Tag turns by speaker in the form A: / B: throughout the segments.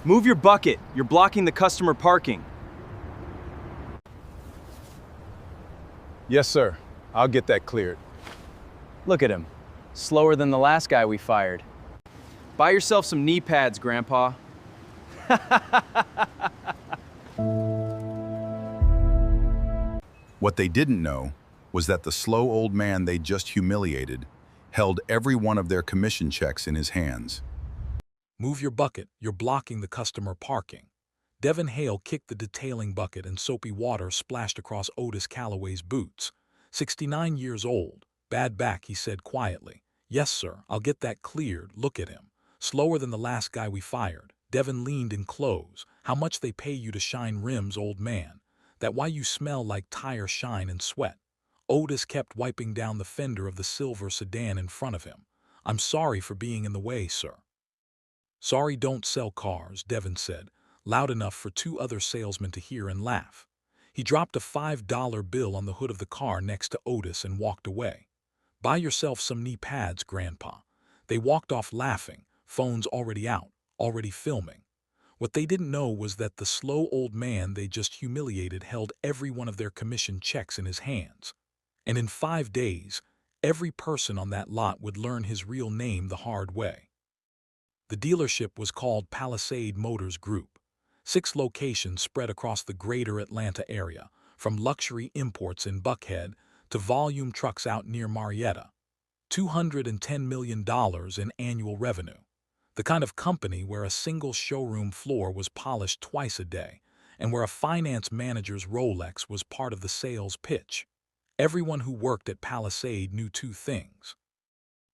A: Move your bucket. You're blocking the customer parking.
B: Yes, sir. I'll get that cleared.
A: Look at him. Slower than the last guy we fired. Buy yourself some knee pads, Grandpa.
C: What they didn't know was that the slow old man they just humiliated held every one of their commission checks in his hands.
D: Move your bucket, you're blocking the customer parking. Devin Hale kicked the detailing bucket and soapy water splashed across Otis Calloway's boots. 69 years old. Bad back, he said quietly. Yes, sir, I'll get that cleared. Look at him. Slower than the last guy we fired. Devin leaned in close. How much they pay you to shine rims, old man? That why you smell like tire shine and sweat. Otis kept wiping down the fender of the silver sedan in front of him. I'm sorry for being in the way, sir. Sorry, don't sell cars, Devin said, loud enough for two other salesmen to hear and laugh. He dropped a $5 bill on the hood of the car next to Otis and walked away. Buy yourself some knee pads, Grandpa. They walked off laughing, phones already out, already filming. What they didn't know was that the slow old man they just humiliated held every one of their commission checks in his hands. And in 5 days, every person on that lot would learn his real name the hard way. The dealership was called Palisade Motors Group. 6 locations spread across the greater Atlanta area, from luxury imports in Buckhead to volume trucks out near Marietta. $210 million in annual revenue. The kind of company where a single showroom floor was polished twice a day, and where a finance manager's Rolex was part of the sales pitch. Everyone who worked at Palisade knew 2 things.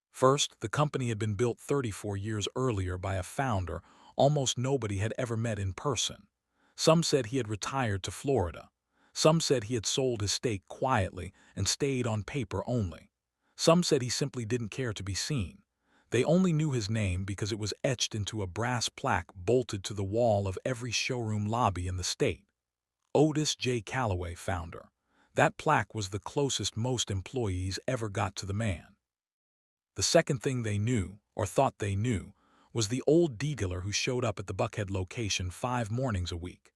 D: First, the company had been built 34 years earlier by a founder almost nobody had ever met in person. Some said he had retired to Florida. Some said he had sold his stake quietly and stayed on paper only. Some said he simply didn't care to be seen. They only knew his name because it was etched into a brass plaque bolted to the wall of every showroom lobby in the state. Otis J. Calloway, founder. That plaque was the closest most employees ever got to the man. The second thing they knew, or thought they knew, was the old detailer who showed up at the Buckhead location 5 mornings a week.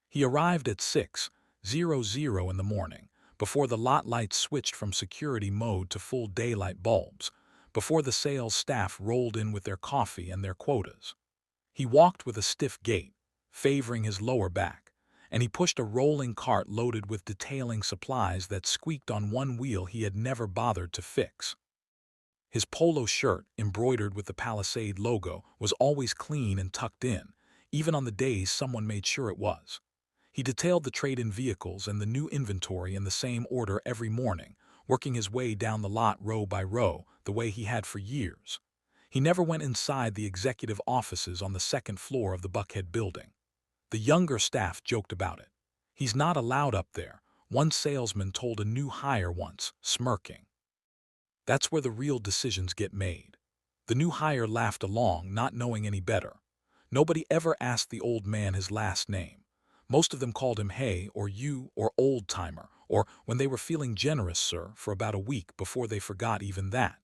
D: He arrived at 6:00 in the morning, before the lot lights switched from security mode to full daylight bulbs, before the sales staff rolled in with their coffee and their quotas. He walked with a stiff gait, favoring his lower back, and he pushed a rolling cart loaded with detailing supplies that squeaked on one wheel he had never bothered to fix. His polo shirt, embroidered with the Palisade logo, was always clean and tucked in, even on the days someone made sure it was. He detailed the trade-in vehicles and the new inventory in the same order every morning, working his way down the lot row by row, the way he had for years. He never went inside the executive offices on the 2nd floor of the Buckhead building. The younger staff joked about it. He's not allowed up there, one salesman told a new hire once, smirking. That's where the real decisions get made. The new hire laughed along, not knowing any better. Nobody ever asked the old man his last name. Most of them called him hey or you or old-timer, or when they were feeling generous, sir, for about a week before they forgot even that.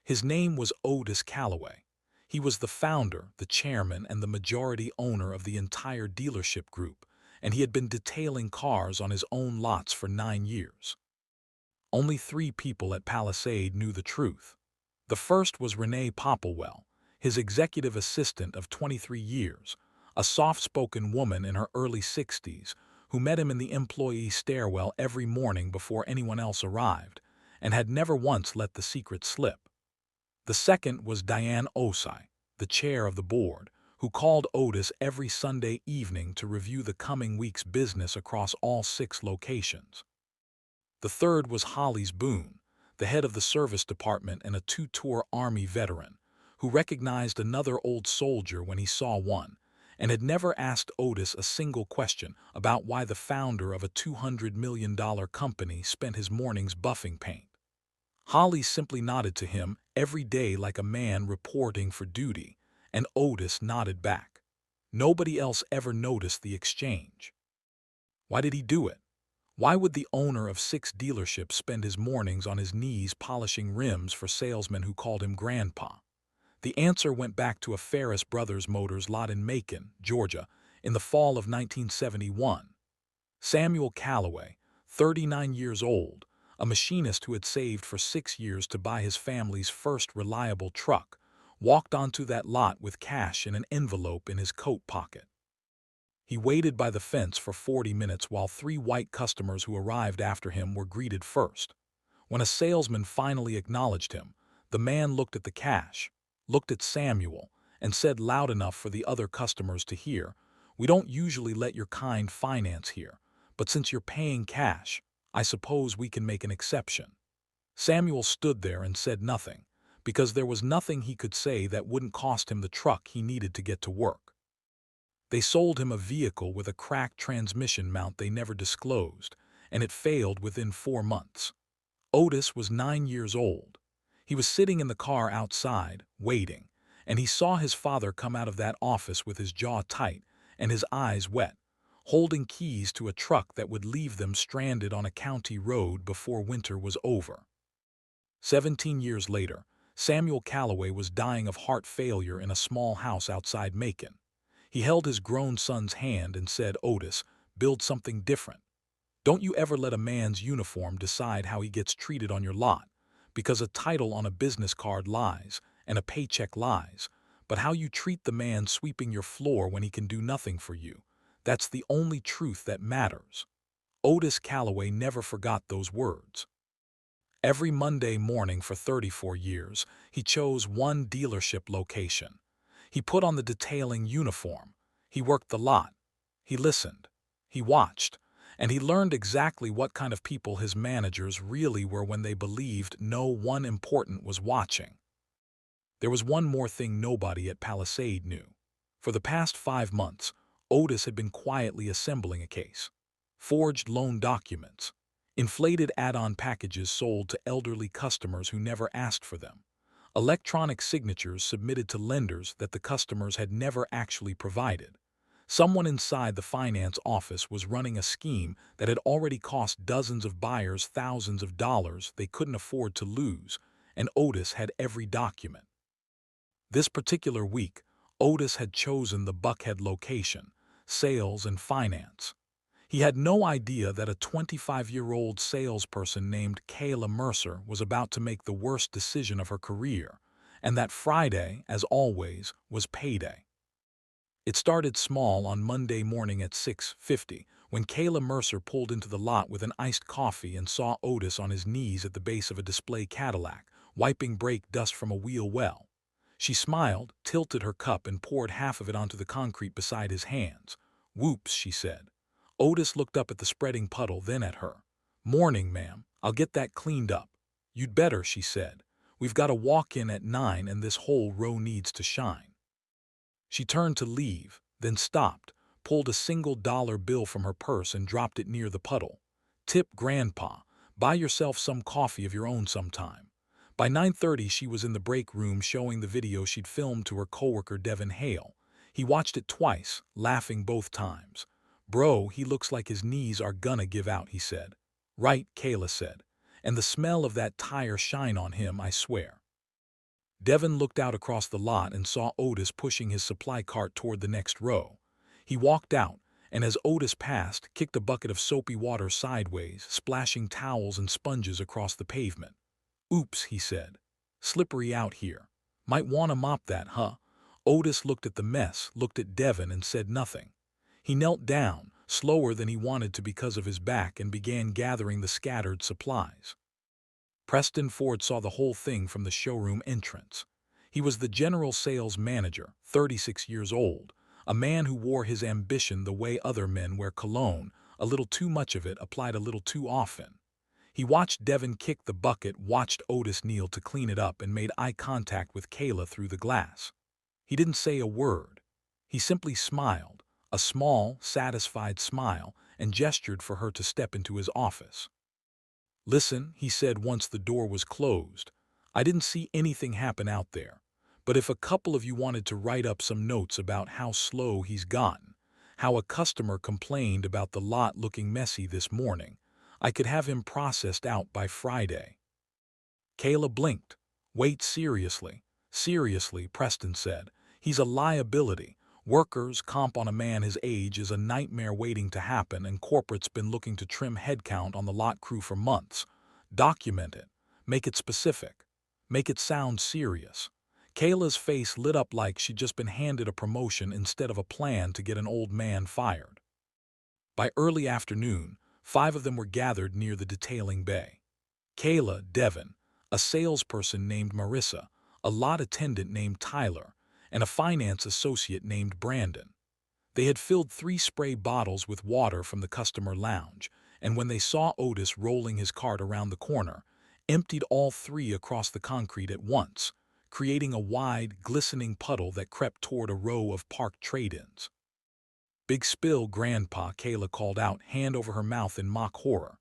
D: His name was Otis Calloway. He was the founder, the chairman, and the majority owner of the entire dealership group, and he had been detailing cars on his own lots for 9 years. Only 3 people at Palisade knew the truth. The first was Renee Popplewell, his executive assistant of 23 years, a soft-spoken woman in her early 60s who met him in the employee stairwell every morning before anyone else arrived, and had never once let the secret slip. The second was Diane Osai, the chair of the board, who called Otis every Sunday evening to review the coming week's business across all 6 locations. The third was Hollis Boone, the head of the service department and a 2-tour Army veteran, who recognized another old soldier when he saw one, and had never asked Otis a single question about why the founder of a $200 million company spent his mornings buffing paint. Hollis simply nodded to him every day like a man reporting for duty, and Otis nodded back. Nobody else ever noticed the exchange. Why did he do it? Why would the owner of 6 dealerships spend his mornings on his knees polishing rims for salesmen who called him Grandpa? The answer went back to a Ferris Brothers Motors lot in Macon, Georgia, in the fall of 1971. Samuel Calloway, 39 years old, a machinist who had saved for 6 years to buy his family's first reliable truck, walked onto that lot with cash in an envelope in his coat pocket. He waited by the fence for 40 minutes while 3 white customers who arrived after him were greeted first. When a salesman finally acknowledged him, the man looked at the cash, looked at Samuel, and said loud enough for the other customers to hear, "We don't usually let your kind finance here, but since you're paying cash, I suppose we can make an exception." Samuel stood there and said nothing, because there was nothing he could say that wouldn't cost him the truck he needed to get to work. They sold him a vehicle with a cracked transmission mount they never disclosed, and it failed within 4 months. Otis was 9 years old. He was sitting in the car outside, waiting, and he saw his father come out of that office with his jaw tight and his eyes wet, holding keys to a truck that would leave them stranded on a county road before winter was over. 17 years later, Samuel Calloway was dying of heart failure in a small house outside Macon. He held his grown son's hand and said, "Otis, build something different. Don't you ever let a man's uniform decide how he gets treated on your lot, because a title on a business card lies and a paycheck lies, but how you treat the man sweeping your floor when he can do nothing for you, that's the only truth that matters." Otis Calloway never forgot those words. Every Monday morning for 34 years, he chose one dealership location. He put on the detailing uniform. He worked the lot. He listened. He watched. And he learned exactly what kind of people his managers really were when they believed no one important was watching. There was one more thing nobody at Palisade knew. For the past 5 months, Otis had been quietly assembling a case. Forged loan documents, inflated add-on packages sold to elderly customers who never asked for them, electronic signatures submitted to lenders that the customers had never actually provided. Someone inside the finance office was running a scheme that had already cost dozens of buyers thousands of dollars they couldn't afford to lose, and Otis had every document. This particular week, Otis had chosen the Buckhead location, sales and finance. He had no idea that a 25-year-old salesperson named Kayla Mercer was about to make the worst decision of her career, and that Friday, as always, was payday. It started small on Monday morning at 6:50 when Kayla Mercer pulled into the lot with an iced coffee and saw Otis on his knees at the base of a display Cadillac, wiping brake dust from a wheel well. She smiled, tilted her cup, and poured half of it onto the concrete beside his hands. "Whoops," she said. Otis looked up at the spreading puddle, then at her. "Morning, ma'am. I'll get that cleaned up." "You'd better," she said. "We've got a walk-in at 9 and this whole row needs to shine." She turned to leave, then stopped, pulled a $1 bill from her purse and dropped it near the puddle. "Tip Grandpa. Buy yourself some coffee of your own sometime." By 9:30 she was in the break room showing the video she'd filmed to her coworker Devin Hale. He watched it twice, laughing both times. "Bro, he looks like his knees are gonna give out," he said. "Right," Kayla said. "And the smell of that tire shine on him, I swear." Devin looked out across the lot and saw Otis pushing his supply cart toward the next row. He walked out, and as Otis passed, kicked a bucket of soapy water sideways, splashing towels and sponges across the pavement. "Oops," he said. "Slippery out here. Might want to mop that, huh?" Otis looked at the mess, looked at Devin, and said nothing. He knelt down, slower than he wanted to because of his back, and began gathering the scattered supplies. Preston Ford saw the whole thing from the showroom entrance. He was the general sales manager, 36 years old, a man who wore his ambition the way other men wear cologne, a little too much of it applied a little too often. He watched Devin kick the bucket, watched Otis kneel to clean it up, and made eye contact with Kayla through the glass. He didn't say a word. He simply smiled, a small, satisfied smile, and gestured for her to step into his office. "Listen," he said once the door was closed, "I didn't see anything happen out there, but if a couple of you wanted to write up some notes about how slow he's gotten, how a customer complained about the lot looking messy this morning, I could have him processed out by Friday." Kayla blinked. "Wait, seriously? Seriously, Preston said. He's a liability. Workers' comp on a man his age is a nightmare waiting to happen, and corporate's been looking to trim headcount on the lot crew for months. Document it. Make it specific. Make it sound serious. Kayla's face lit up like she'd just been handed a promotion instead of a plan to get an old man fired. By early afternoon, 5 of them were gathered near the detailing bay. Kayla, Devin, a salesperson named Marissa, a lot attendant named Tyler, and a finance associate named Brandon. They had filled 3 spray bottles with water from the customer lounge, and when they saw Otis rolling his cart around the corner, emptied all 3 across the concrete at once, creating a wide, glistening puddle that crept toward a row of parked trade-ins. "Big spill, Grandpa," Kayla called out, hand over her mouth in mock horror.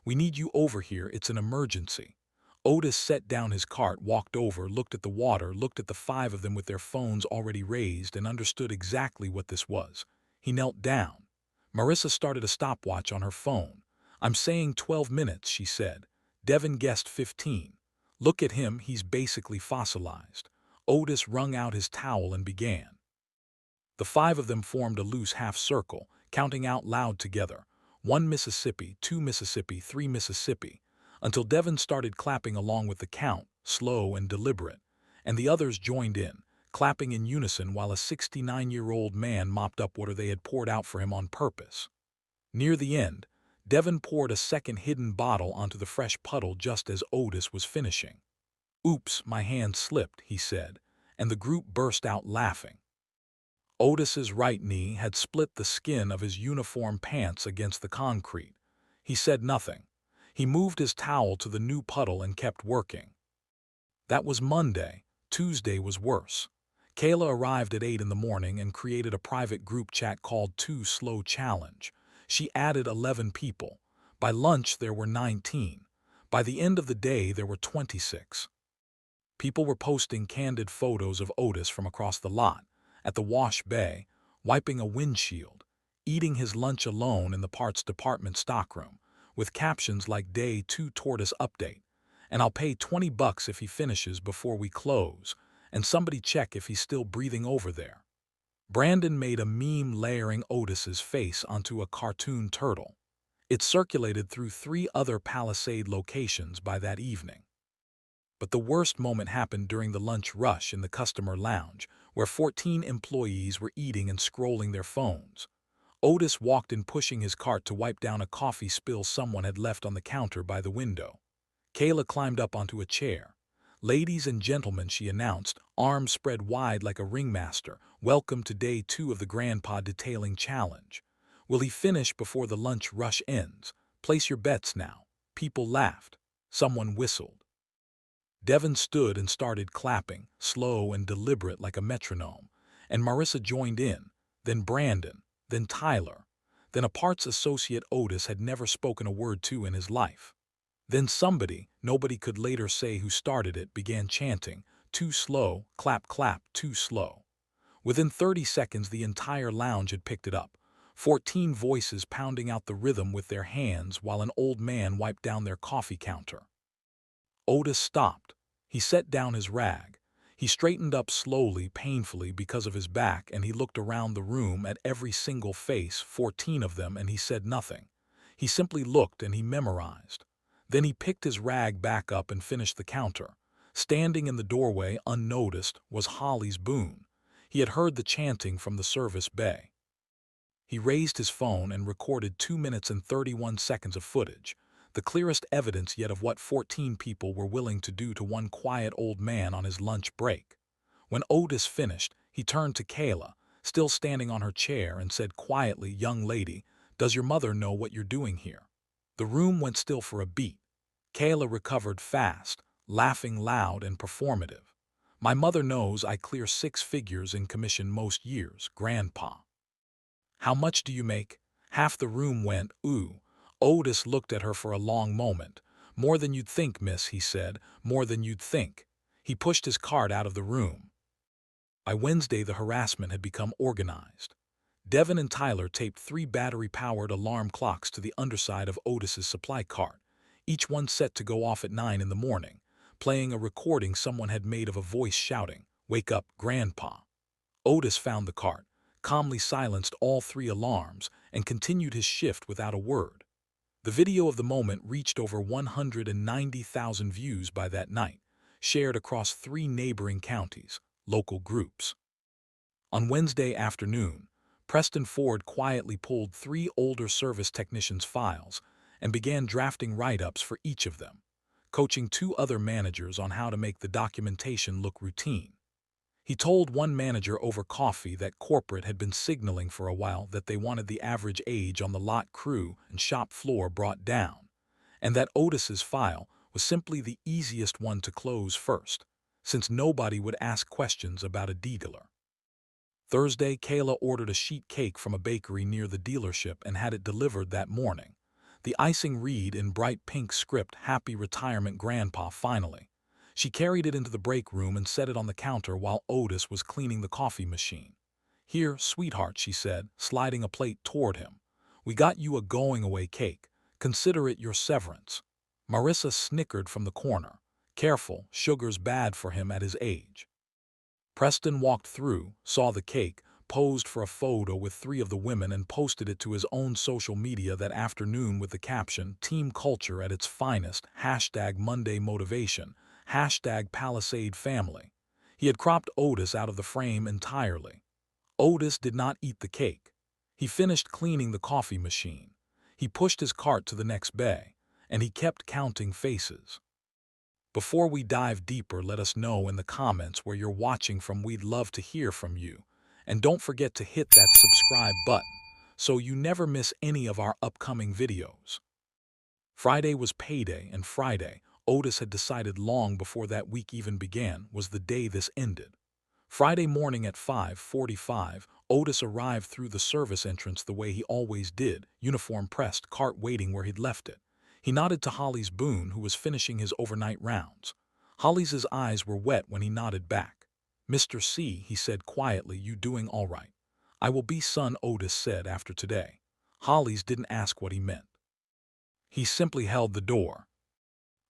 D: "We need you over here, it's an emergency." Otis set down his cart, walked over, looked at the water, looked at the 5 of them with their phones already raised, and understood exactly what this was. He knelt down. Marissa started a stopwatch on her phone. "I'm saying 12 minutes," she said. Devin guessed 15. "Look at him, he's basically fossilized." Otis wrung out his towel and began. The 5 of them formed a loose half-circle, counting out loud together. 1 Mississippi, 2 Mississippi, 3 Mississippi, until Devin started clapping along with the count, slow and deliberate, and the others joined in, clapping in unison while a 69-year-old man mopped up water they had poured out for him on purpose. Near the end, Devin poured a second hidden bottle onto the fresh puddle just as Otis was finishing. "Oops, my hand slipped," he said, and the group burst out laughing. Otis's right knee had split the skin of his uniform pants against the concrete. He said nothing. He moved his towel to the new puddle and kept working. That was Monday. Tuesday was worse. Kayla arrived at 8 in the morning and created a private group chat called Too Slow Challenge. She added 11 people. By lunch, there were 19. By the end of the day, there were 26. People were posting candid photos of Otis from across the lot, at the wash bay, wiping a windshield, eating his lunch alone in the parts department stockroom, with captions like "Day 2 Tortoise Update," and "I'll pay $20 if he finishes before we close," and "Somebody check if he's still breathing over there." Brandon made a meme layering Otis's face onto a cartoon turtle. It circulated through 3 other Palisade locations by that evening. But the worst moment happened during the lunch rush in the customer lounge, where 14 employees were eating and scrolling their phones. Otis walked in pushing his cart to wipe down a coffee spill someone had left on the counter by the window. Kayla climbed up onto a chair. "Ladies and gentlemen," she announced, arms spread wide like a ringmaster, "welcome to day 2 of the Grandpa Detailing Challenge. Will he finish before the lunch rush ends? Place your bets now." People laughed. Someone whistled. Devin stood and started clapping, slow and deliberate like a metronome, and Marissa joined in, then Brandon, then Tyler, then a parts associate Otis had never spoken a word to in his life. Then somebody, nobody could later say who started it, began chanting, "Too slow, clap clap, too slow." Within 30 seconds the entire lounge had picked it up, 14 voices pounding out the rhythm with their hands while an old man wiped down their coffee counter. Otis stopped. He set down his rag. He straightened up slowly, painfully because of his back, and he looked around the room at every single face, 14 of them, and he said nothing. He simply looked and he memorized. Then he picked his rag back up and finished the counter. Standing in the doorway, unnoticed, was Holly's Boone. He had heard the chanting from the service bay. He raised his phone and recorded 2 minutes and 31 seconds of footage, the clearest evidence yet of what 14 people were willing to do to one quiet old man on his lunch break. When Otis finished, he turned to Kayla, still standing on her chair, and said quietly, "Young lady, does your mother know what you're doing here?" The room went still for a beat. Kayla recovered fast, laughing loud and performative. "My mother knows I clear 6 figures in commission most years, Grandpa." "How much do you make?" Half the room went, "Ooh." Otis looked at her for a long moment. "More than you'd think, miss," he said. "More than you'd think." He pushed his cart out of the room. By Wednesday, the harassment had become organized. Devin and Tyler taped 3 battery-powered alarm clocks to the underside of Otis's supply cart, each one set to go off at 9 in the morning. playing a recording someone had made of a voice shouting, "Wake up, Grandpa." Otis found the cart, calmly silenced all 3 alarms, and continued his shift without a word. The video of the moment reached over 190,000 views by that night, shared across 3 neighboring counties, local groups. On Wednesday afternoon, Preston Ford quietly pulled 3 older service technicians' files and began drafting write-ups for each of them, coaching 2 other managers on how to make the documentation look routine. He told one manager over coffee that corporate had been signaling for a while that they wanted the average age on the lot crew and shop floor brought down, and that Otis's file was simply the easiest one to close first, since nobody would ask questions about a dealer. Thursday, Kayla ordered a sheet cake from a bakery near the dealership and had it delivered that morning. The icing read in bright pink script, "Happy Retirement, Grandpa, finally." She carried it into the break room and set it on the counter while Otis was cleaning the coffee machine. "Here, sweetheart," she said, sliding a plate toward him. "We got you a going-away cake. Consider it your severance." Marissa snickered from the corner. Careful, sugar's bad for him at his age. Preston walked through, saw the cake, posed for a photo with 3 of the women and posted it to his own social media that afternoon with the caption, "Team culture at its finest, #Monday motivation, #Palisade family." He had cropped Otis out of the frame entirely. Otis did not eat the cake. He finished cleaning the coffee machine. He pushed his cart to the next bay, and he kept counting faces. Before we dive deeper, let us know in the comments where you're watching from. We'd love to hear from you. And don't forget to hit that subscribe button so you never miss any of our upcoming videos. Friday was payday, and Friday, Otis had decided long before that week even began, was the day this ended. Friday morning at 5:45, Otis arrived through the service entrance the way he always did, uniform pressed, cart waiting where he'd left it. He nodded to Holly's Boone, who was finishing his overnight rounds. Holly's eyes were wet when he nodded back. "Mr. C," he said quietly, "you doing all right?" "I will be, son," Otis said, "after today." Holly's didn't ask what he meant. He simply held the door.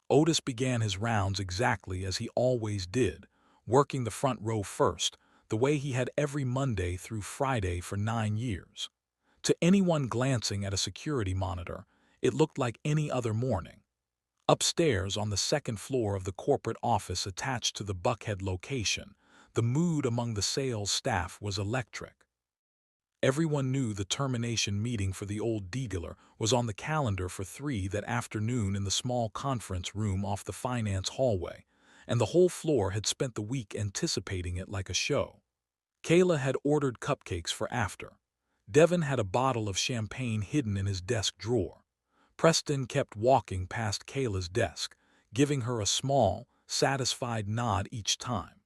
D: Otis began his rounds exactly as he always did, working the front row first, the way he had every Monday through Friday for 9 years. To anyone glancing at a security monitor, it looked like any other morning. Upstairs on the 2nd floor of the corporate office attached to the Buckhead location, the mood among the sales staff was electric. Everyone knew the termination meeting for the old dealer was on the calendar for 3 that afternoon in the small conference room off the finance hallway, and the whole floor had spent the week anticipating it like a show. Kayla had ordered cupcakes for after. Devin had a bottle of champagne hidden in his desk drawer. Preston kept walking past Kayla's desk, giving her a small, satisfied nod each time.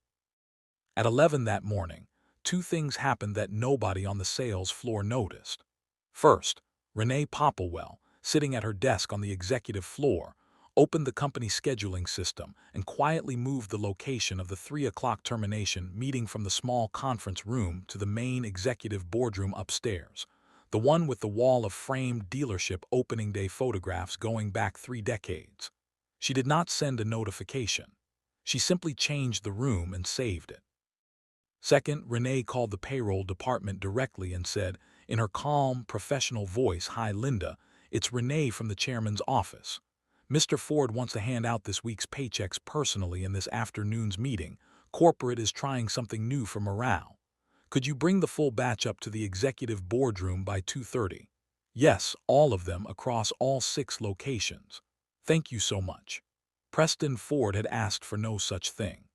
D: At 11 that morning, 2 things happened that nobody on the sales floor noticed. First, Renee Popplewell, sitting at her desk on the executive floor, opened the company scheduling system and quietly moved the location of the 3 o'clock termination meeting from the small conference room to the main executive boardroom upstairs, the one with the wall of framed dealership opening day photographs going back 3 decades. She did not send a notification. She simply changed the room and saved it. Second, Renee called the payroll department directly and said, in her calm, professional voice, "Hi, Linda, it's Renee from the chairman's office. Mr. Ford wants to hand out this week's paychecks personally in this afternoon's meeting. Corporate is trying something new for morale. Could you bring the full batch up to the executive boardroom by 2:30? Yes, all of them across all 6 locations. Thank you so much." Preston Ford had asked for no such thing.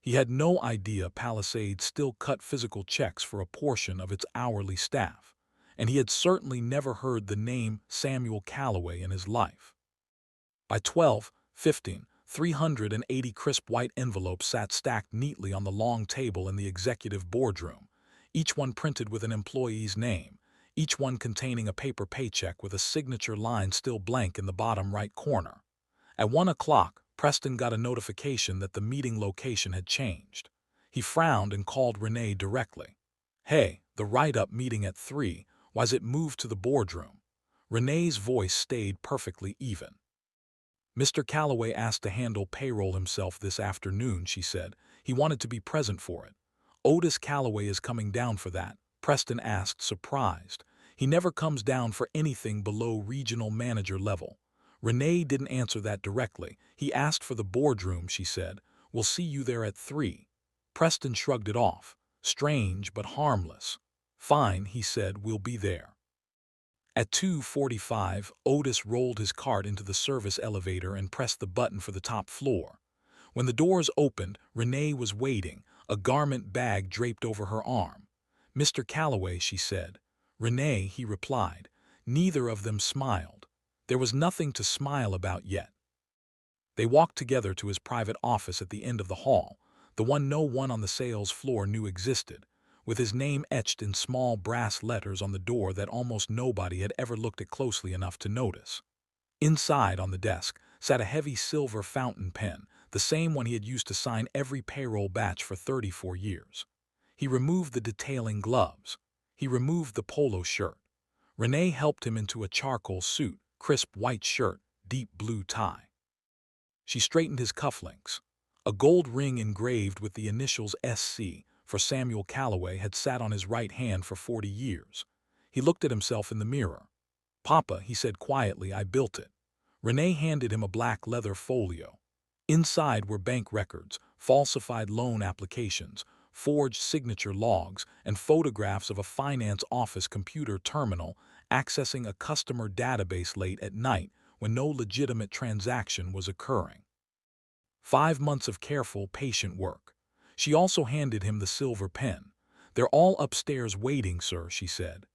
D: He had no idea Palisade still cut physical checks for a portion of its hourly staff, and he had certainly never heard the name Samuel Calloway in his life. By 12:15, 380 crisp white envelopes sat stacked neatly on the long table in the executive boardroom, each one printed with an employee's name, each one containing a paper paycheck with a signature line still blank in the bottom right corner. At 1 o'clock, Preston got a notification that the meeting location had changed. He frowned and called Renee directly. "Hey, the write-up meeting at 3, why's it moved to the boardroom?" Renee's voice stayed perfectly even. Mr. Calloway asked to handle payroll himself this afternoon, she said. He wanted to be present for it. Otis Calloway is coming down for that, Preston asked, surprised. He never comes down for anything below regional manager level. Renee didn't answer that directly. He asked for the boardroom, she said. We'll see you there at 3. Preston shrugged it off. Strange, but harmless. Fine, he said, we'll be there. At 2:45, Otis rolled his cart into the service elevator and pressed the button for the top floor. When the doors opened, Renee was waiting, a garment bag draped over her arm. Mr. Calloway, she said. Renee, he replied. Neither of them smiled. There was nothing to smile about yet. They walked together to his private office at the end of the hall, the one no one on the sales floor knew existed, with his name etched in small brass letters on the door that almost nobody had ever looked at closely enough to notice. Inside, on the desk, sat a heavy silver fountain pen, the same one he had used to sign every payroll batch for 34 years. He removed the detailing gloves. He removed the polo shirt. Renee helped him into a charcoal suit, crisp white shirt, deep blue tie. She straightened his cufflinks. A gold ring engraved with the initials SC for Samuel Calloway had sat on his right hand for 40 years. He looked at himself in the mirror. Papa, he said quietly, I built it. Renee handed him a black leather folio. Inside were bank records, falsified loan applications, forged signature logs, and photographs of a finance office computer terminal accessing a customer database late at night when no legitimate transaction was occurring. 5 months of careful, patient work. She also handed him the silver pen. They're all upstairs waiting, sir, she said.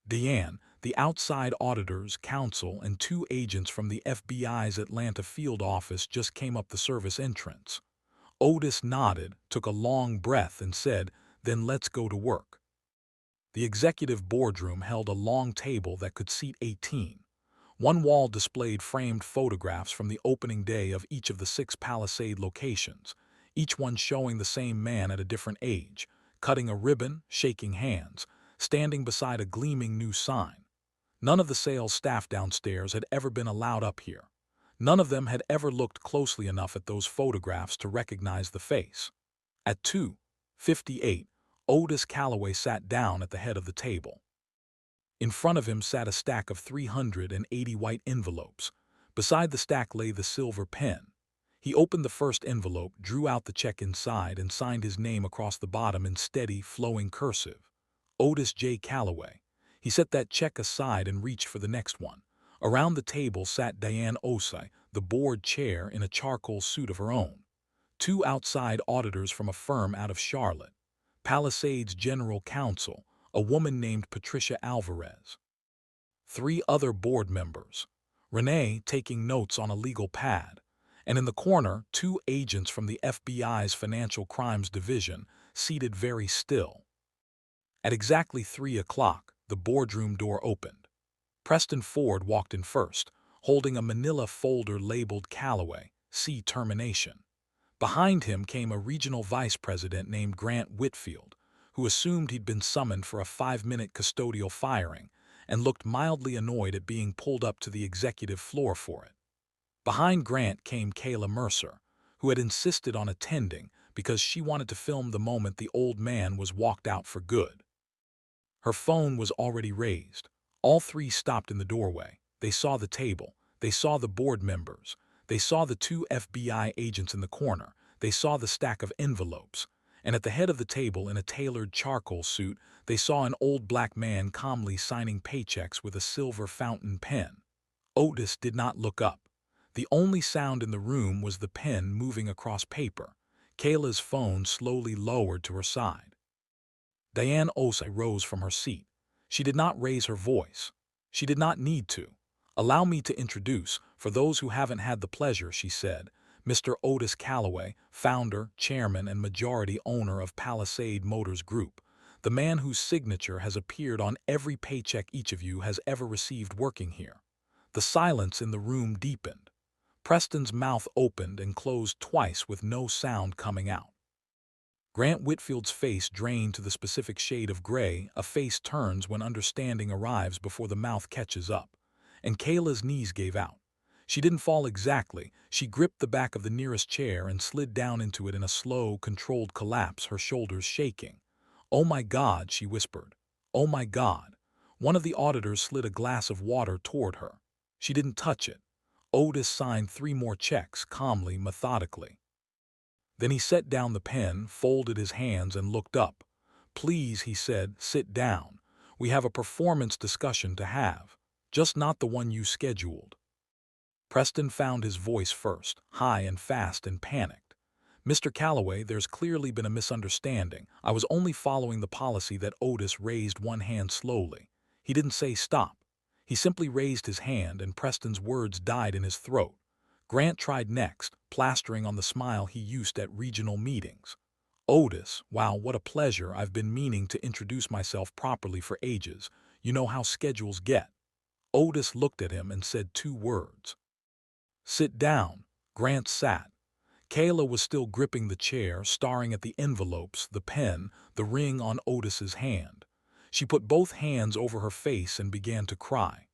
D: Deanne, the outside auditors, counsel, and 2 agents from the FBI's Atlanta field office just came up the service entrance. Otis nodded, took a long breath, and said, then let's go to work. The executive boardroom held a long table that could seat 18. One wall displayed framed photographs from the opening day of each of the 6 Palisade locations, each one showing the same man at a different age, cutting a ribbon, shaking hands, standing beside a gleaming new sign. None of the sales staff downstairs had ever been allowed up here. None of them had ever looked closely enough at those photographs to recognize the face. At 2:58, Otis Calloway sat down at the head of the table. In front of him sat a stack of 380 white envelopes. Beside the stack lay the silver pen. He opened the first envelope, drew out the check inside, and signed his name across the bottom in steady, flowing cursive. Otis J. Calloway. He set that check aside and reached for the next one. Around the table sat Diane Osei, the board chair, in a charcoal suit of her own. 2 outside auditors from a firm out of Charlotte. Palisade's general counsel, a woman named Patricia Alvarez. 3 other board members. Renee taking notes on a legal pad. And in the corner, 2 agents from the FBI's Financial Crimes Division, seated very still. At exactly 3 o'clock, the boardroom door opened. Preston Ford walked in first, holding a manila folder labeled Calloway, see termination. Behind him came a regional vice president named Grant Whitfield, who assumed he'd been summoned for a 5-minute custodial firing and looked mildly annoyed at being pulled up to the executive floor for it. Behind Grant came Kayla Mercer, who had insisted on attending because she wanted to film the moment the old man was walked out for good. Her phone was already raised. All 3 stopped in the doorway. They saw the table. They saw the board members. They saw the 2 FBI agents in the corner. They saw the stack of envelopes. And at the head of the table, in a tailored charcoal suit, they saw an old black man calmly signing paychecks with a silver fountain pen. Otis did not look up. The only sound in the room was the pen moving across paper. Kayla's phone slowly lowered to her side. Diane Osei rose from her seat. She did not raise her voice. She did not need to. Allow me to introduce, for those who haven't had the pleasure, she said, Mr. Otis Calloway, founder, chairman, and majority owner of Palisade Motors Group, the man whose signature has appeared on every paycheck each of you has ever received working here. The silence in the room deepened. Preston's mouth opened and closed twice with no sound coming out. Grant Whitfield's face drained to the specific shade of gray a face turns when understanding arrives before the mouth catches up, and Kayla's knees gave out. She didn't fall exactly. She gripped the back of the nearest chair and slid down into it in a slow, controlled collapse, her shoulders shaking. "Oh my God," she whispered. "Oh my God." One of the auditors slid a glass of water toward her. She didn't touch it. Otis signed 3 more checks, calmly, methodically. Then he set down the pen, folded his hands, and looked up. "Please," he said, "sit down. We have a performance discussion to have. Just not the one you scheduled." Preston found his voice first, high and fast and panicked. "Mr. Calloway, there's clearly been a misunderstanding. I was only following the policy." That Otis raised one hand slowly. He didn't say stop. He simply raised his hand, and Preston's words died in his throat. Grant tried next, plastering on the smile he used at regional meetings. "Otis, wow, what a pleasure. I've been meaning to introduce myself properly for ages. You know how schedules get." Otis looked at him and said 2 words. "Sit down." Grant sat. Kayla was still gripping the chair, staring at the envelopes, the pen, the ring on Otis's hand. She put both hands over her face and began to cry.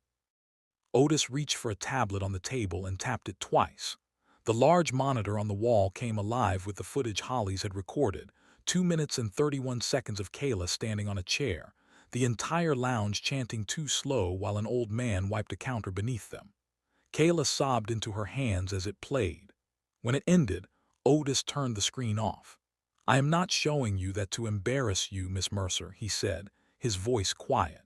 D: Otis reached for a tablet on the table and tapped it twice. The large monitor on the wall came alive with the footage Hollies had recorded, 2 minutes and 31 seconds of Kayla standing on a chair, the entire lounge chanting "too slow" while an old man wiped a counter beneath them. Kayla sobbed into her hands as it played. When it ended, Otis turned the screen off. "I am not showing you that to embarrass you, Miss Mercer," he said, his voice quiet.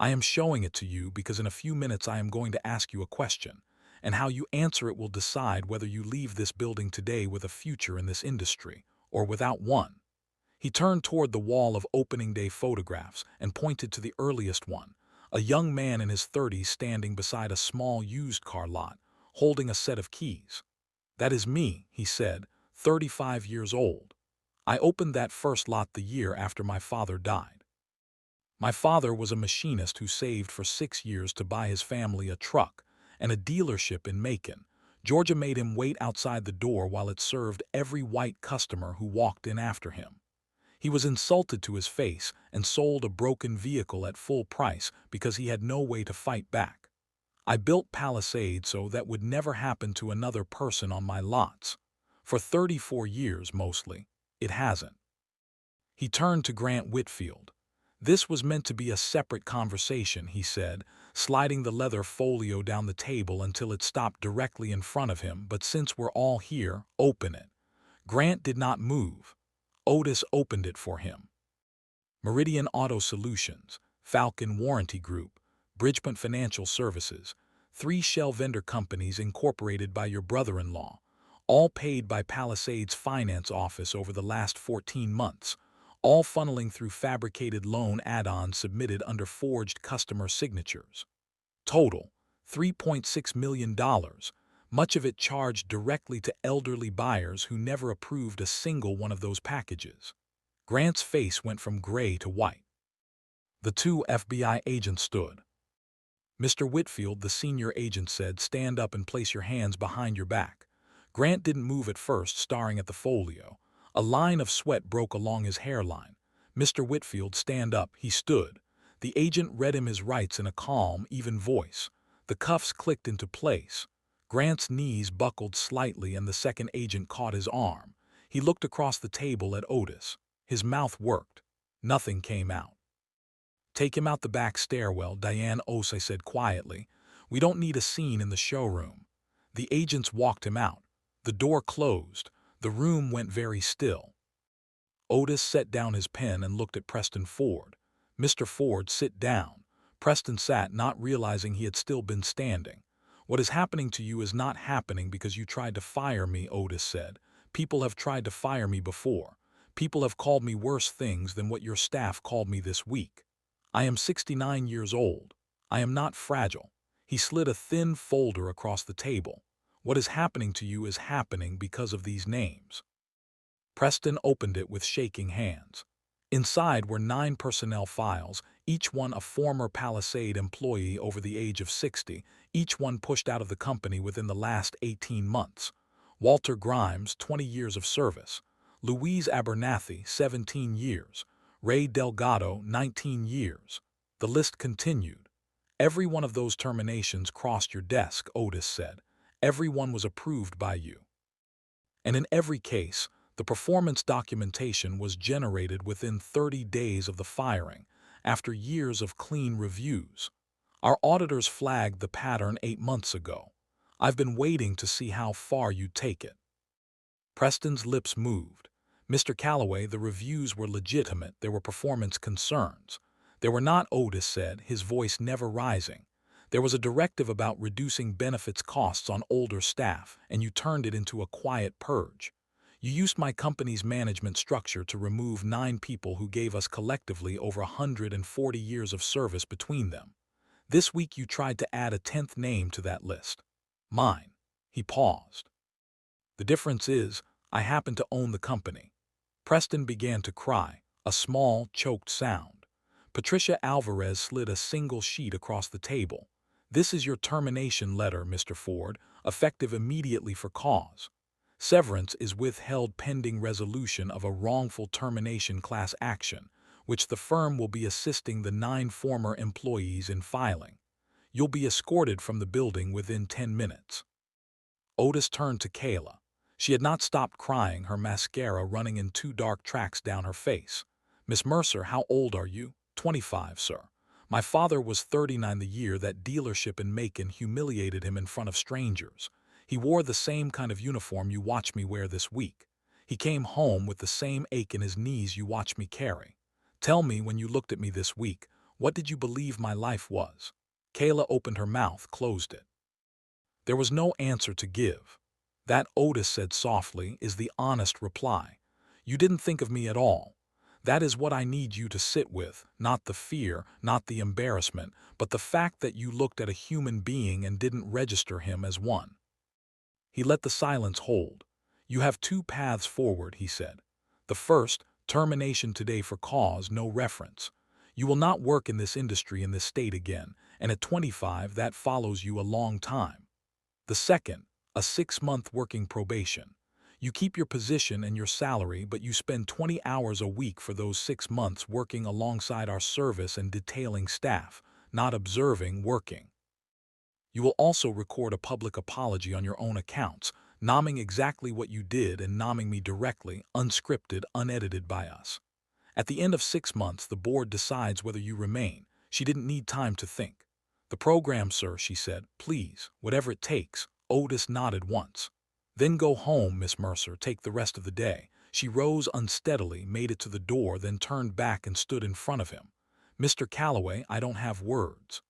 D: "I am showing it to you because in a few minutes I am going to ask you a question, and how you answer it will decide whether you leave this building today with a future in this industry, or without one." He turned toward the wall of opening day photographs and pointed to the earliest one, a young man in his 30s standing beside a small used car lot, holding a set of keys. "That is me," he said, 35 years old. "I opened that first lot the year after my father died. My father was a machinist who saved for 6 years to buy his family a truck, and a dealership in Macon, Georgia made him wait outside the door while it served every white customer who walked in after him. He was insulted to his face and sold a broken vehicle at full price because he had no way to fight back. I built Palisade so that would never happen to another person on my lots. For 34 years, mostly, it hasn't." He turned to Grant Whitfield. "This was meant to be a separate conversation," he said, sliding the leather folio down the table until it stopped directly in front of him, "but since we're all here, open it." Grant did not move. Otis opened it for him. Meridian Auto Solutions, Falcon Warranty Group, Bridgeport Financial Services, 3 shell vendor companies incorporated by your brother-in-law, all paid by Palisade's finance office over the last 14 months, all funneling through fabricated loan add-ons submitted under forged customer signatures. Total, $3.6 million, much of it charged directly to elderly buyers who never approved a single one of those packages. Grant's face went from gray to white. The 2 FBI agents stood. "Mr. Whitfield," the senior agent said, "stand up and place your hands behind your back." Grant didn't move at first, staring at the folio. A line of sweat broke along his hairline. "Mr. Whitfield, stand up." He stood. The agent read him his rights in a calm, even voice. The cuffs clicked into place. Grant's knees buckled slightly and the second agent caught his arm. He looked across the table at Otis. His mouth worked. Nothing came out. "Take him out the back stairwell," Diane Osei said quietly. "We don't need a scene in the showroom." The agents walked him out. The door closed. The room went very still. Otis set down his pen and looked at Preston Ford. "Mr. Ford, sit down." Preston sat, not realizing he had still been standing. "What is happening to you is not happening because you tried to fire me," Otis said. "People have tried to fire me before. People have called me worse things than what your staff called me this week. I am 69 years old. I am not fragile." He slid a thin folder across the table. "What is happening to you is happening because of these names." Preston opened it with shaking hands. Inside were 9 personnel files, each one a former Palisade employee over the age of 60, each one pushed out of the company within the last 18 months. Walter Grimes, 20 years of service. Louise Abernathy, 17 years. Ray Delgado, 19 years. The list continued. Every one of those terminations crossed your desk, Otis said. Every one was approved by you. And in every case, the performance documentation was generated within 30 days of the firing, after years of clean reviews. Our auditors flagged the pattern 8 months ago. I've been waiting to see how far you'd take it. Preston's lips moved. Mr. Calloway, the reviews were legitimate. There were performance concerns. They were not, Otis said, his voice never rising. There was a directive about reducing benefits costs on older staff, and you turned it into a quiet purge. You used my company's management structure to remove 9 people who gave us collectively over 140 years of service between them. This week you tried to add a 10th name to that list. Mine. He paused. The difference is, I happen to own the company. Preston began to cry, a small, choked sound. Patricia Alvarez slid a single sheet across the table. This is your termination letter, Mr. Ford, effective immediately for cause. Severance is withheld pending resolution of a wrongful termination class action, which the firm will be assisting the 9 former employees in filing. You'll be escorted from the building within 10 minutes. Otis turned to Kayla. She had not stopped crying, her mascara running in 2 dark tracks down her face. Miss Mercer, how old are you? 25, sir. My father was 39 the year that dealership in Macon humiliated him in front of strangers. He wore the same kind of uniform you watch me wear this week. He came home with the same ache in his knees you watch me carry. Tell me, when you looked at me this week, what did you believe my life was? Kayla opened her mouth, closed it. There was no answer to give. That, Otis said softly, is the honest reply. You didn't think of me at all. That is what I need you to sit with, not the fear, not the embarrassment, but the fact that you looked at a human being and didn't register him as one. He let the silence hold. You have 2 paths forward, he said. The first, termination today for cause, no reference. You will not work in this industry in this state again, and at 25 that follows you a long time. The second, a 6-month working probation. You keep your position and your salary, but you spend 20 hours a week for those 6 months working alongside our service and detailing staff, not observing, working. You will also record a public apology on your own accounts, nomming exactly what you did and nomming me directly, unscripted, unedited by us. At the end of 6 months, the board decides whether you remain. She didn't need time to think. The program, sir, she said. Please, whatever it takes. Otis nodded once. Then go home, Miss Mercer, take the rest of the day. She rose unsteadily, made it to the door, then turned back and stood in front of him. Mr. Calloway, I don't have words.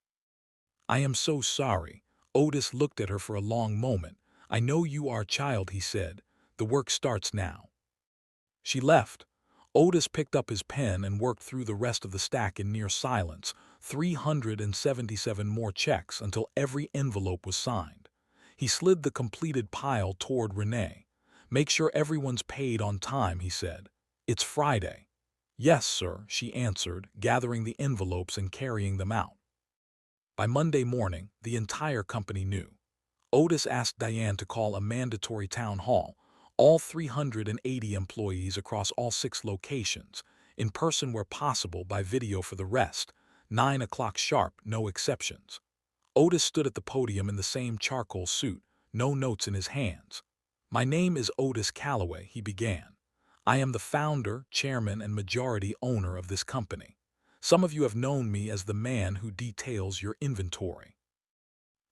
D: I am so sorry. Otis looked at her for a long moment. I know you are a child, he said. The work starts now. She left. Otis picked up his pen and worked through the rest of the stack in near silence, 377 more checks until every envelope was signed. He slid the completed pile toward Renee. Make sure everyone's paid on time, he said. It's Friday. Yes, sir, she answered, gathering the envelopes and carrying them out. By Monday morning, the entire company knew. Otis asked Diane to call a mandatory town hall, all 380 employees across all 6 locations, in person where possible, by video for the rest, 9 o'clock sharp, no exceptions. Otis stood at the podium in the same charcoal suit, no notes in his hands. My name is Otis Calloway, he began. I am the founder, chairman, and majority owner of this company. Some of you have known me as the man who details your inventory.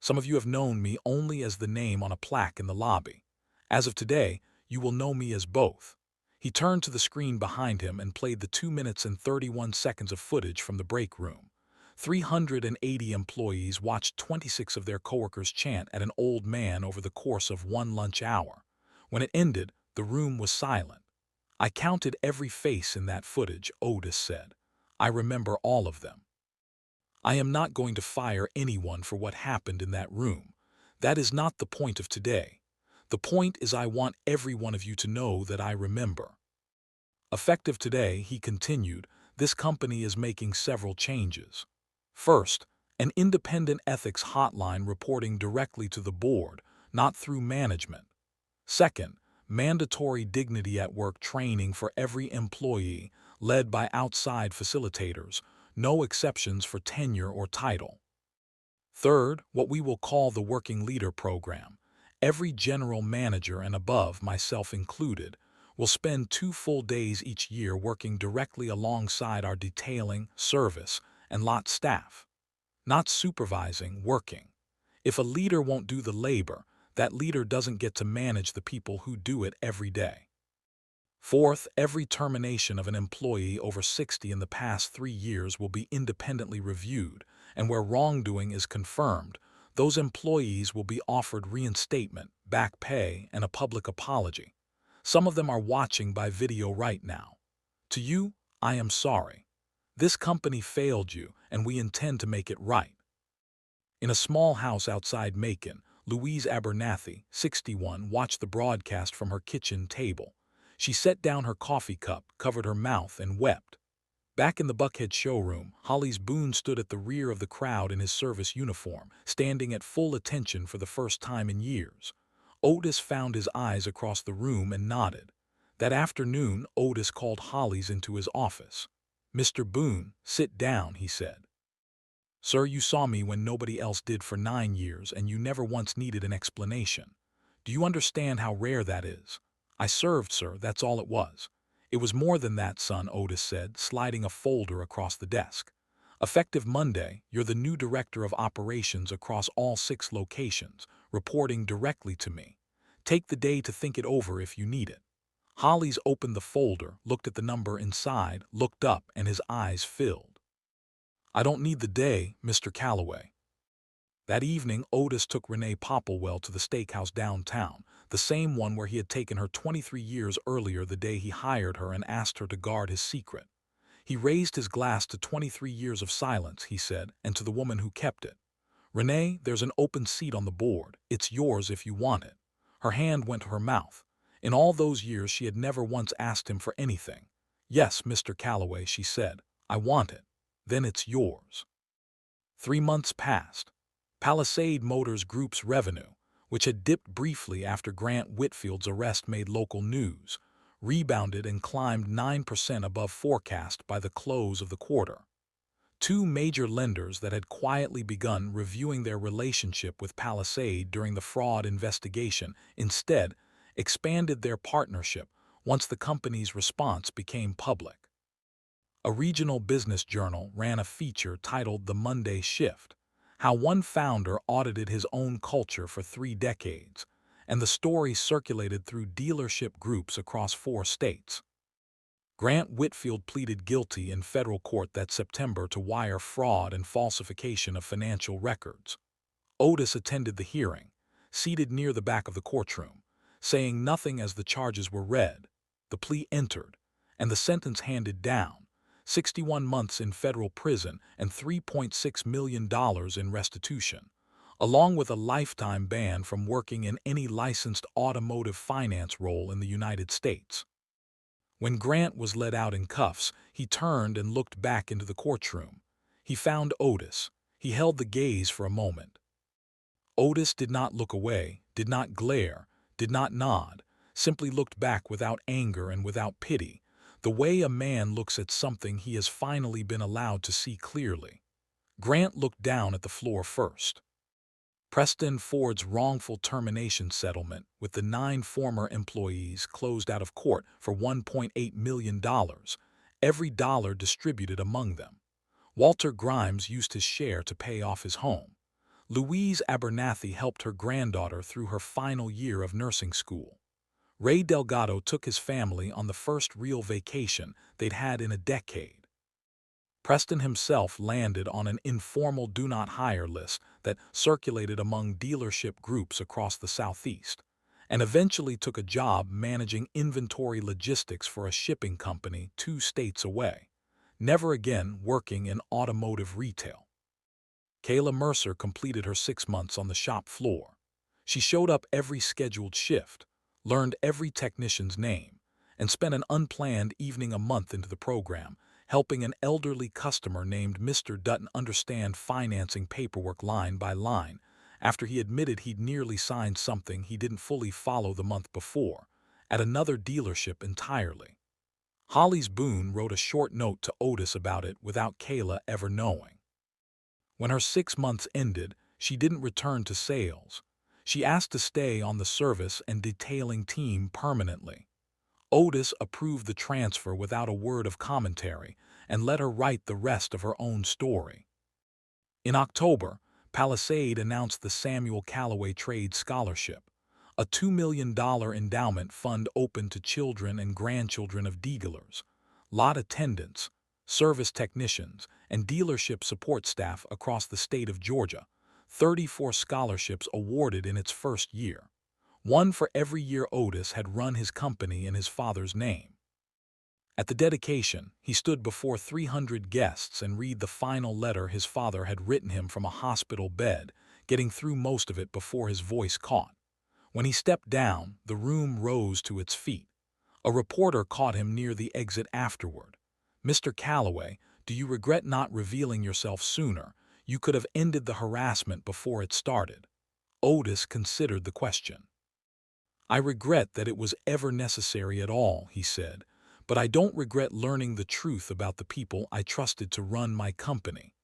D: Some of you have known me only as the name on a plaque in the lobby. As of today, you will know me as both. He turned to the screen behind him and played the 2 minutes and 31 seconds of footage from the break room. 380 employees watched 26 of their coworkers chant at an old man over the course of 1 lunch hour. When it ended, the room was silent. I counted every face in that footage, Otis said. I remember all of them. I am not going to fire anyone for what happened in that room. That is not the point of today. The point is I want every one of you to know that I remember. Effective today, he continued, this company is making several changes. First, an independent ethics hotline reporting directly to the board, not through management. Second, mandatory dignity at work training for every employee, led by outside facilitators, no exceptions for tenure or title. Third, what we will call the Working Leader Program. Every general manager and above, myself included, will spend 2 full days each year working directly alongside our detailing, service, and lot staff. Not supervising, working. If a leader won't do the labor, that leader doesn't get to manage the people who do it every day. Fourth, every termination of an employee over 60 in the past 3 years will be independently reviewed, and where wrongdoing is confirmed, those employees will be offered reinstatement, back pay, and a public apology. Some of them are watching by video right now. To you, I am sorry. This company failed you, and we intend to make it right. In a small house outside Macon, Louise Abernathy, 61, watched the broadcast from her kitchen table. She set down her coffee cup, covered her mouth, and wept. Back in the Buckhead showroom, Hollis Boone stood at the rear of the crowd in his service uniform, standing at full attention for the first time in years. Otis found his eyes across the room and nodded. That afternoon, Otis called Hollis into his office. "Mr. Boone, sit down," he said. "Sir, you saw me when nobody else did for 9 years, and you never once needed an explanation. Do you understand how rare that is? I served, sir, that's all it was." "It was more than that, son," Otis said, sliding a folder across the desk. "Effective Monday, you're the new director of operations across all 6 locations, reporting directly to me. Take the day to think it over if you need it." Hollis opened the folder, looked at the number inside, looked up, and his eyes filled. "I don't need the day, Mr. Calloway." That evening, Otis took Renee Popplewell to the steakhouse downtown, the same one where he had taken her 23 years earlier the day he hired her and asked her to guard his secret. He raised his glass to 23 years of silence, he said, and to the woman who kept it. "Renee, there's an open seat on the board. It's yours if you want it." Her hand went to her mouth. In all those years she had never once asked him for anything. "Yes, Mr. Calloway," she said. "I want it." "Then it's yours." 3 months passed. Palisade Motors Group's revenue, which had dipped briefly after Grant Whitfield's arrest made local news, rebounded and climbed 9% above forecast by the close of the quarter. 2 major lenders that had quietly begun reviewing their relationship with Palisade during the fraud investigation instead expanded their partnership once the company's response became public. A regional business journal ran a feature titled "The Monday Shift," how one founder audited his own culture for 3 decades, and the story circulated through dealership groups across 4 states. Grant Whitfield pleaded guilty in federal court that September to wire fraud and falsification of financial records. Otis attended the hearing, seated near the back of the courtroom, saying nothing as the charges were read. The plea entered, and the sentence handed down: 61 months in federal prison and $3.6 million in restitution, along with a lifetime ban from working in any licensed automotive finance role in the United States. When Grant was led out in cuffs, he turned and looked back into the courtroom. He found Otis. He held the gaze for a moment. Otis did not look away, did not glare, did not nod, simply looked back without anger and without pity, the way a man looks at something he has finally been allowed to see clearly. Grant looked down at the floor first. Preston Ford's wrongful termination settlement with the 9 former employees closed out of court for $1.8 million, every dollar distributed among them. Walter Grimes used his share to pay off his home. Louise Abernathy helped her granddaughter through her final year of nursing school. Ray Delgado took his family on the first real vacation they'd had in a decade. Preston himself landed on an informal do-not-hire list that circulated among dealership groups across the Southeast, and eventually took a job managing inventory logistics for a shipping company 2 states away, never again working in automotive retail. Kayla Mercer completed her 6 months on the shop floor. She showed up every scheduled shift, learned every technician's name, and spent an unplanned evening a month into the program, helping an elderly customer named Mr. Dutton understand financing paperwork line by line after he admitted he'd nearly signed something he didn't fully follow the month before, at another dealership entirely. Hollis Boone wrote a short note to Otis about it without Kayla ever knowing. When her 6 months ended, She didn't return to sales. She asked to stay on the service and detailing team permanently. Otis approved the transfer without a word of commentary and let her write the rest of her own story. In October, Palisade announced the Samuel Calloway Trade Scholarship, a $2 million endowment fund open to children and grandchildren of dealers, lot attendants, service technicians, and dealership support staff across the state of Georgia. 34 scholarships awarded in its first year, one for every year Otis had run his company in his father's name. At the dedication, he stood before 300 guests and read the final letter his father had written him from a hospital bed, getting through most of it before his voice caught. When he stepped down, the room rose to its feet. A reporter caught him near the exit afterward. "Mr. Calloway, do you regret not revealing yourself sooner? You could have ended the harassment before it started." Otis considered the question. "I regret that it was ever necessary at all," he said, "but I don't regret learning the truth about the people I trusted to run my company.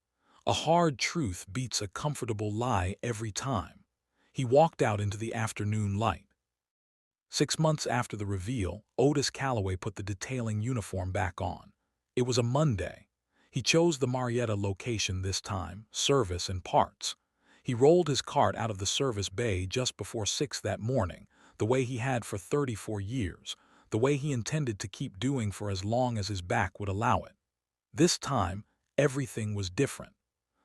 D: A hard truth beats a comfortable lie every time." He walked out into the afternoon light. 6 months after the reveal, Otis Calloway put the detailing uniform back on. It was a Monday. He chose the Marietta location this time, service and parts. He rolled his cart out of the service bay just before 6 that morning, the way he had for 34 years, the way he intended to keep doing for as long as his back would allow it. This time, everything was different.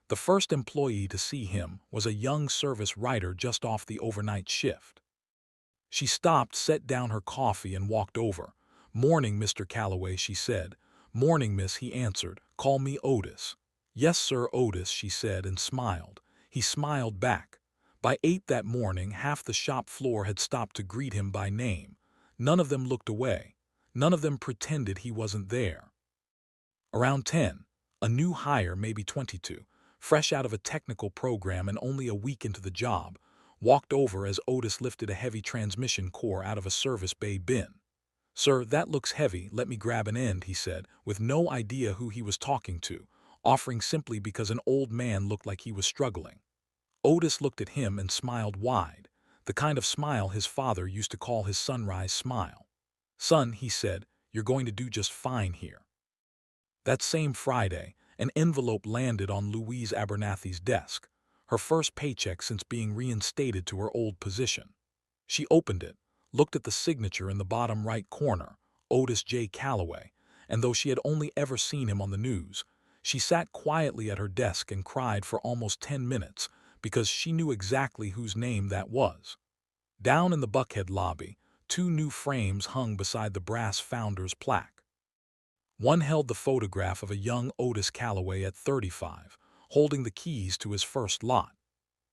D: The first employee to see him was a young service writer just off the overnight shift. She stopped, set down her coffee, and walked over. "Morning, Mr. Calloway," she said. "Morning, miss," he answered. "Call me Otis." "Yes, sir, Otis," she said and smiled. He smiled back. By 8 that morning, half the shop floor had stopped to greet him by name. None of them looked away. None of them pretended he wasn't there. Around 10, a new hire, maybe 22, fresh out of a technical program and only a week into the job, walked over as Otis lifted a heavy transmission core out of a service bay bin. "Sir, that looks heavy, let me grab an end," he said, with no idea who he was talking to, offering simply because an old man looked like he was struggling. Otis looked at him and smiled wide, the kind of smile his father used to call his sunrise smile. "Son," he said, "you're going to do just fine here." That same Friday, an envelope landed on Louise Abernathy's desk, her first paycheck since being reinstated to her old position. She opened it, looked at the signature in the bottom right corner, Otis J. Calloway, and though she had only ever seen him on the news, she sat quietly at her desk and cried for almost 10 minutes because she knew exactly whose name that was. Down in the Buckhead lobby, 2 new frames hung beside the brass founder's plaque. One held the photograph of a young Otis Calloway at 35, holding the keys to his first lot.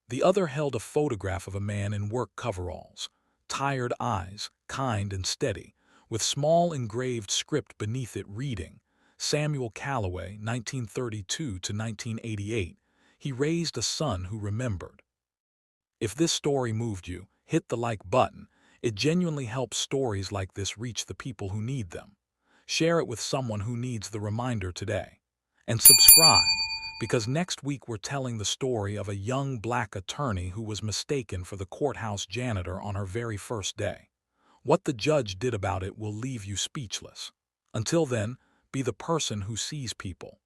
D: The other held a photograph of a man in work coveralls, tired eyes, kind and steady, with small engraved script beneath it reading, "Samuel Calloway, 1932 to 1988. He raised a son who remembered." If this story moved you, hit the like button. It genuinely helps stories like this reach the people who need them. Share it with someone who needs the reminder today. And subscribe, because next week we're telling the story of a young black attorney who was mistaken for the courthouse janitor on her very first day. What the judge did about it will leave you speechless. Until then, be the person who sees people.